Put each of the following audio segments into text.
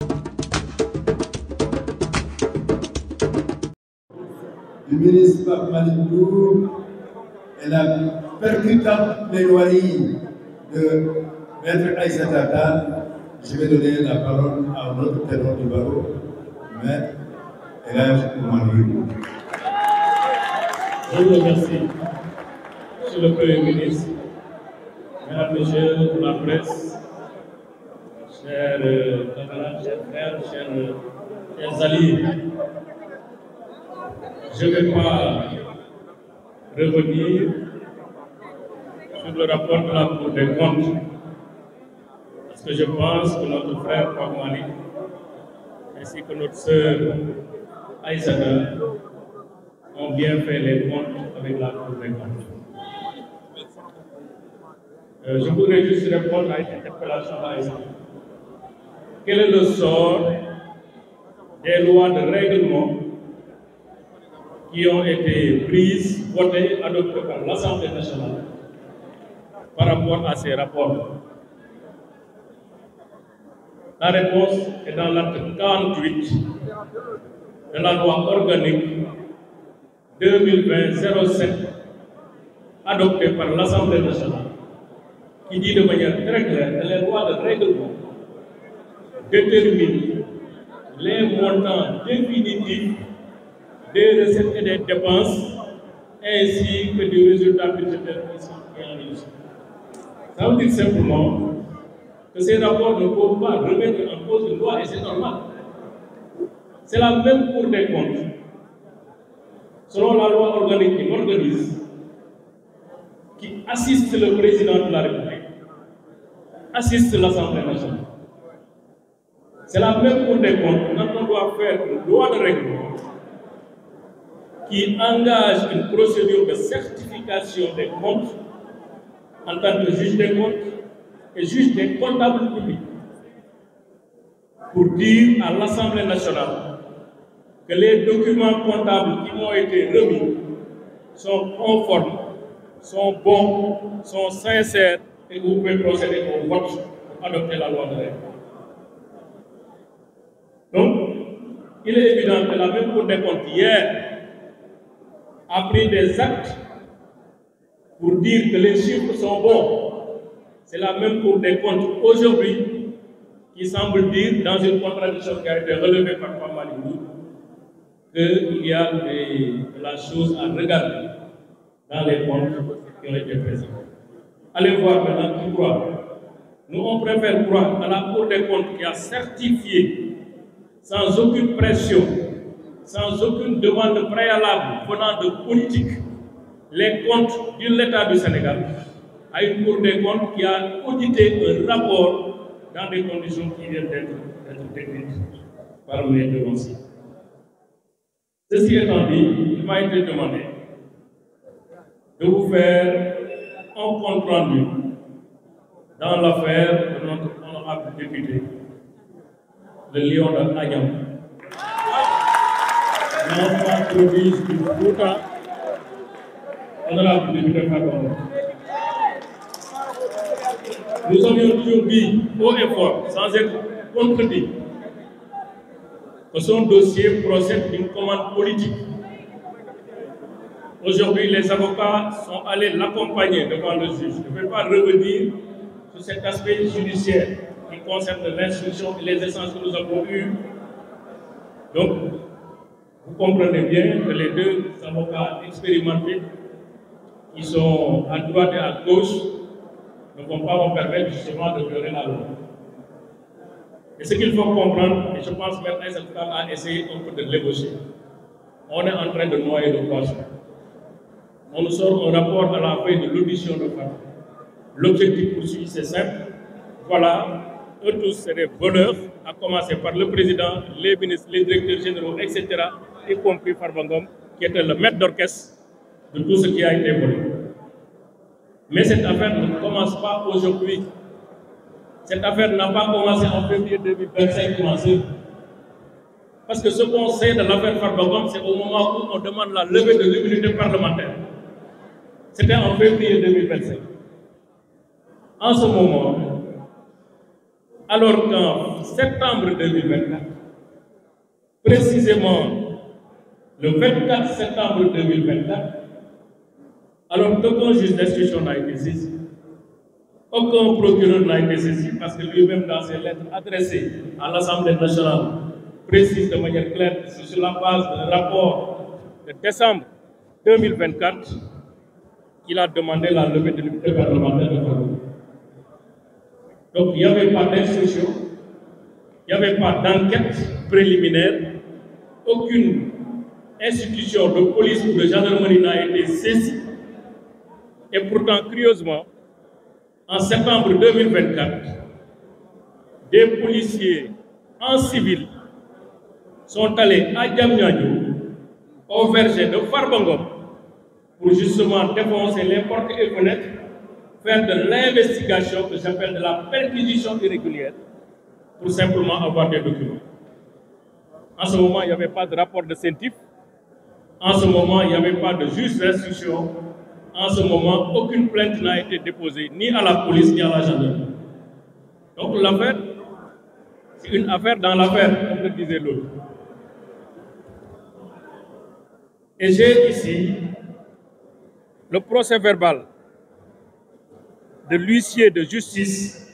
Du ministre Pape Malick Ndour et la percutante plaidoirie de Maître Aïssata Tall, je vais donner la parole à notre ténor du barreau, Maître El Hadj Oumar Youm. Je vous remercie, Monsieur le Premier ministre, Mesdames, Messieurs de la presse, chers camarades, chers frères, chers alliés. Je ne vais pas revenir sur le rapport de la Cour des comptes, parce que je pense que notre frère Pape Malick ainsi que notre sœur Aïssata ont bien fait les comptes avec la Cour des comptes. Je voudrais juste répondre à une interpellation d'Aïssata. Quel est le sort des lois de règlement qui ont été prises, votées, adoptées par l'Assemblée nationale par rapport à ces rapports? La réponse est dans l'article 48 de la loi organique 2020-07 adoptée par l'Assemblée nationale, qui dit de manière très claire que les lois de règlement déterminent les montants définitifs des recettes et des dépenses, ainsi que du résultat budgétaire qui en résultent. Ça veut dire simplement que ces rapports ne peuvent pas remettre en cause une loi, et c'est normal. C'est la même Cour des comptes, selon la loi organique qui l'organise, qui assiste le président de la République, assiste l'Assemblée nationale. C'est la même Cour des comptes quand on doit faire une loi de règlement qui engage une procédure de certification des comptes en tant que juge des comptes et juge des comptables publics, pour dire à l'Assemblée nationale que les documents comptables qui m'ont été remis sont conformes, sont bons, sont sincères, et vous pouvez procéder au vote pour adopter la loi de règlement. Donc, il est évident que la même Cour des comptes hier a pris des actes pour dire que les chiffres sont bons. C'est la même Cour des comptes aujourd'hui qui semble dire, dans une contradiction qui a été relevée par Pape Malick Ndour, qu'il y a de la chose à regarder dans les comptes qui ont été présentés. Allez voir maintenant qui croit. Nous, on préfère croire à la Cour des comptes qui a certifié, sans aucune pression, sans aucune demande préalable venant de politique, les comptes de l'État du Sénégal, à une Cour des comptes qui a audité un rapport dans des conditions qui viennent d'être décrites par mes devanciers. Ceci étant dit, il m'a été demandé de vous faire un compte rendu dans l'affaire de notre honorable député, le lion de Agnam, l'enfant prodige du Fouta, honorable député Fabien. Nous avions toujours dit haut et fort, sans être contredit, que son dossier procède d'une commande politique. Aujourd'hui, les avocats sont allés l'accompagner devant le juge. Je ne vais pas revenir sur cet aspect judiciaire qui concerne l'instruction et les échanges que nous avons eus. Donc, vous comprenez bien que les deux avocats expérimentés qui sont à droite et à gauche ne vont pas me permettre justement de violer la loi. Et ce qu'il faut comprendre, et je pense que M. Aïssata a essayé un peu de l'ébaucher, on est en train de noyer le poisson. On nous sort un rapport à la veille de l'audition de Fatou. L'objectif poursuivi, c'est simple. Voilà, eux tous, c'est des voleurs, à commencer par le président, les ministres, les directeurs généraux, etc., y compris Farbangom, qui était le maître d'orchestre de tout ce qui a été volé. Mais cette affaire ne commence pas aujourd'hui. Cette affaire n'a pas commencé en février 2025, parce que ce qu'on sait de l'affaire Farbangom, c'est au moment où on demande la levée de l'immunité parlementaire. C'était en février 2025. En ce moment, Alors qu'en septembre 2024, précisément le 24 septembre 2024, alors qu'aucun juge d'instruction n'a été saisi, aucun procureur n'a été saisi parce que lui-même dans ses lettres adressées à l'Assemblée nationale précise de manière claire que c'est sur la base d'un rapport de décembre 2024 qu'il a demandé la levée de l'immunité parlementaire de Farouk. Donc il n'y avait pas d'instruction, il n'y avait pas d'enquête préliminaire, aucune institution de police ou de gendarmerie n'a été saisie. Et pourtant, curieusement, en septembre 2024, des policiers en civil sont allés à Diamniadio, au verger de Farbangom, pour justement défoncer les portes et fenêtres, faire de l'investigation que j'appelle de la perquisition irrégulière, pour simplement avoir des documents. En ce moment, il n'y avait pas de rapport de CENTIF. En ce moment, il n'y avait pas de juge d'instruction. En ce moment, aucune plainte n'a été déposée, ni à la police, ni à la gendarmerie. Donc l'affaire, c'est une affaire dans l'affaire, comme le disait l'autre. Et j'ai ici le procès verbal de l'huissier de justice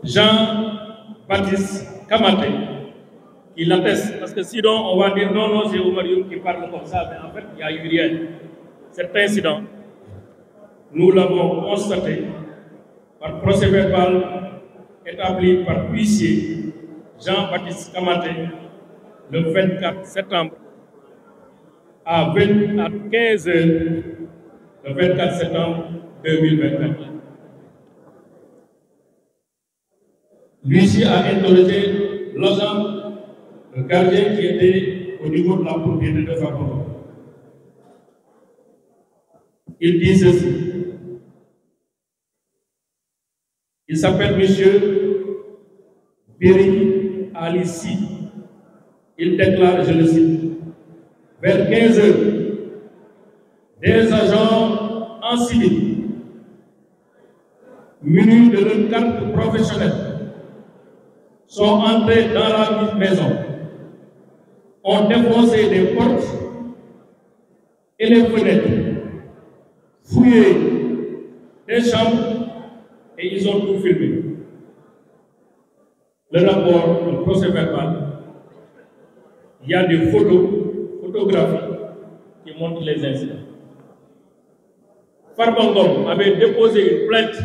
Jean-Baptiste Kamaté, qui l'atteste. Parce que sinon, on va dire non, c'est Oumar Youm qui parle comme ça, mais en fait, il n'y a eu rien. Cet incident, nous l'avons constaté par procès verbal établi par l'huissier Jean-Baptiste Kamaté le 24 septembre à 15 h le 24 septembre 2024. L'huissier a interrogé l'agent, le gardien qui était au niveau de la propriété de Fabon. Il dit ceci. Il s'appelle M. Biri Alissi. Il déclare, je le cite, vers 15 h, des agents en civil, munis de leur carte professionnelle, sont entrés dans la maison, ont défoncé les portes et les fenêtres, fouillé les chambres et ils ont tout filmé. Le rapport, le procès verbal, il y a des photographies qui montrent les incidents. Farbangom avait déposé une plainte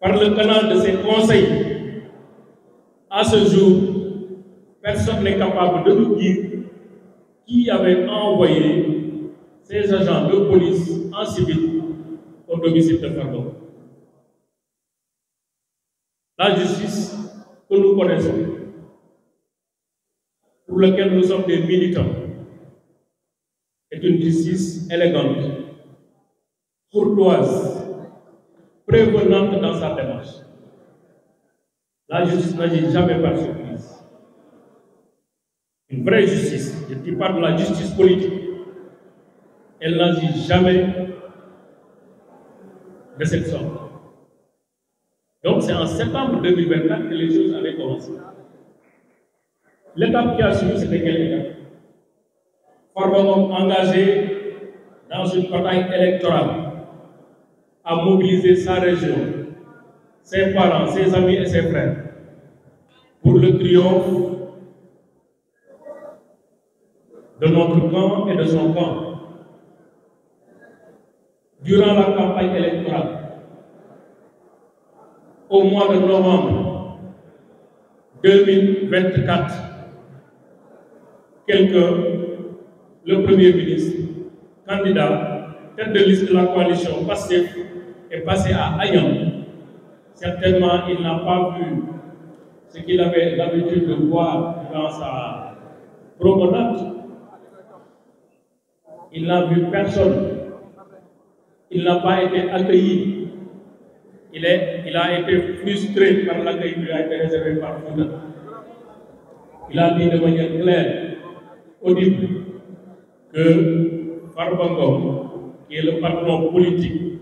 par le canal de ses conseils. À ce jour, personne n'est capable de nous dire qui avait envoyé ces agents de police en civil au domicile de Farbangom. La justice que nous connaissons, pour laquelle nous sommes des militants, est une justice élégante, courtoise, prévenante dans sa démarche. La justice n'agit jamais par surprise. Une vraie justice, je ne dis pas de la justice politique, elle n'agit jamais de cette sorte. Donc c'est en septembre 2024 que les choses avaient commencé. L'étape qui a suivi, c'était quelle étape? Farbangom engagé dans une bataille électorale à mobiliser sa région, ses parents, ses amis et ses frères pour le triomphe de notre camp et de son camp. Durant la campagne électorale, au mois de novembre 2024, le Premier ministre, candidat, tête de liste de la coalition PASTEF, est passé à Ayam. Certainement, il n'a pas vu ce qu'il avait l'habitude de voir dans sa promenade. Il n'a vu personne. Il n'a pas été accueilli. Il a été frustré par l'accueil qui lui a été réservé par Fouta. Il a dit de manière claire, audible, que Farbangom, qui est le patron politique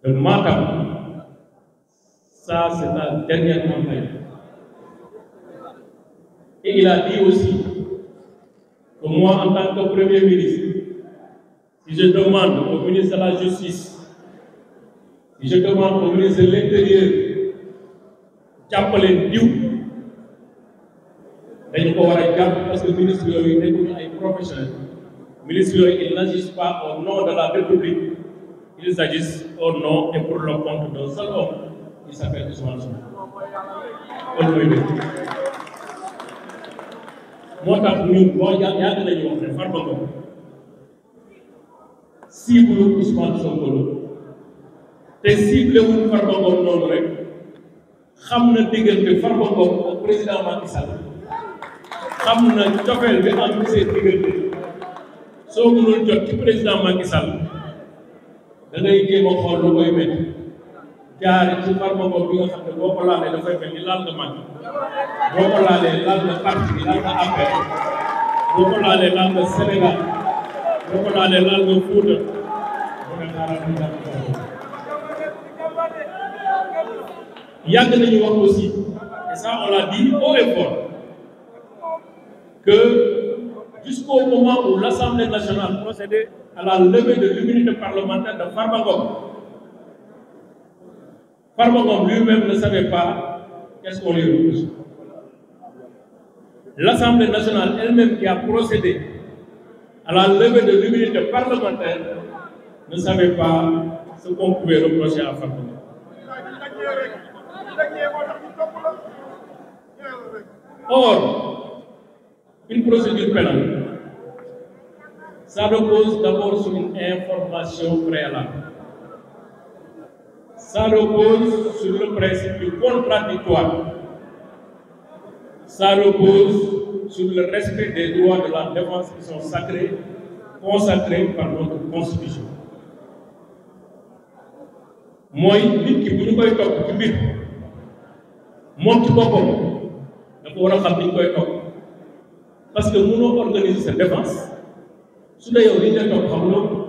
de Matam, Ça, c'est la dernière campagne. Et il a dit aussi que moi, en tant que Premier ministre, si je demande au ministre de la Justice, si je demande au ministre de l'Intérieur, d'appeler Dieu, parce que le ministre est professionnel. Le ministre il n'agisse pas au nom de la République, ils agissent au nom et pour le compte d'un seul homme qui s'appelle Ousmane Sonko. Moo tax ñun boo yàgg nañu wax ne Farba Ngom cible Ousmane Sonko la te cible wul Farba Ngom noonu rek xam na diggante Farba Ngom ak président Macky Sall xam na cofeel bi am seen diggante soo mënul jot ci président Macky Sall da ngay jéem a xool lu koy métti jaar ci Farba Ngom bi nga xam ne boo ko laalee dafay mel ni laal nga Macky boo ko laalee laal nga parti bi laal nga APR boo ko laalee laal nga Sénégal boo ko laalee laal nga Fouta bu ne xaaral ñu daan ko yàgg nañu wax aussi et ça on l'a dit haut et fort que jusqu'au moment où l'Assemblée nationale procédait à la levée de l'immunité parlementaire de Farba Ngom, Farba Ngom lui-même ne savait pas qu'est-ce qu'on lui reproche. L'Assemblée nationale elle-même qui a procédé à la levée de l'immunité parlementaire ne savait pas ce qu'on pouvait reprocher à Farba Ngom. Or, une procédure pénale, ça repose d'abord sur une information préalable. Ça repose sur le principe du contradictoire. Ça repose sur le respect des droits de la défense qui sont sacrés, consacrés par notre Constitution. Moi, nit ki bu ñu koy topp ci mbir moom ci boppam dafa war a xam ni ñu koy topp parce que mënoo organiser sa défense su dee yow li ñu topp xamuloo